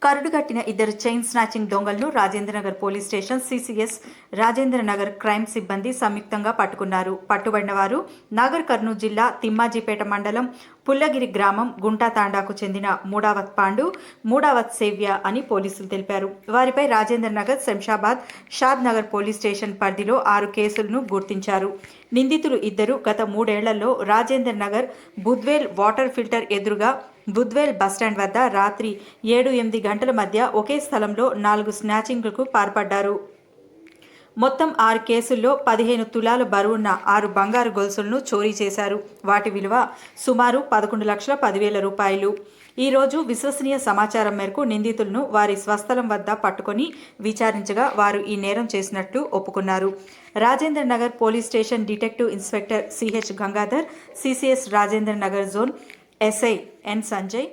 కరుడుగట్టిన ఇద్దరు chain snatching దొంగలను Rajendranagar police station CCS Rajendranagar crime సిబ్బంది సంయుక్తంగా పట్టుకున్నారు. పట్టుబడిన వారు నాగర్ కర్నూలు జిల్లా తిమ్మాజీపేట మండలం పుల్లగిరి గ్రామం గుంటాతాండాకు చెందిన మూడావత్ పాండు, మూడావత్ సేవ్య అని పోలీసులు తెలిపారు. వారిపై రాజేంద్రనగర్, శంషాబాద్, షాద్ నగర్ పోలీస్ స్టేషన్ పరిధిలో 6 కేసులను గుర్తించారు. నిందితులు ఇద్దరు గత 3 ఏళ్లలో రాజేంద్రనగర్ బుద్వేల్ వాటర్ ఫిల్టర్ ఎదురుగా బుద్వేల్ బస్టాండ్ వద్ద రాత్రి 7-8 గంటల మధ్య ఒకే స్థలంలో 4 స్నాచింగ్లకు పాల్పడ్డారు. మొత్తం 6 కేసుల్లో 15 తులాల బరువున్న 6 బంగారు గొలుసులను చోరీ చేశారు. వాటి విలువ సుమారు 11,10,000 రూపాయలు. ఈరోజు విశ్వసనీయ సమాచారం మేరకు నిందితులను వారి స్వస్థలం వద్ద పట్టుకొని విచారించగా వారు ఈ నేరం చేసినట్లు ఒప్పుకున్నారు. Rajendranagar police station detective inspector CH Gangadhar, CCS Rajendranagar zone SI N Sanjay,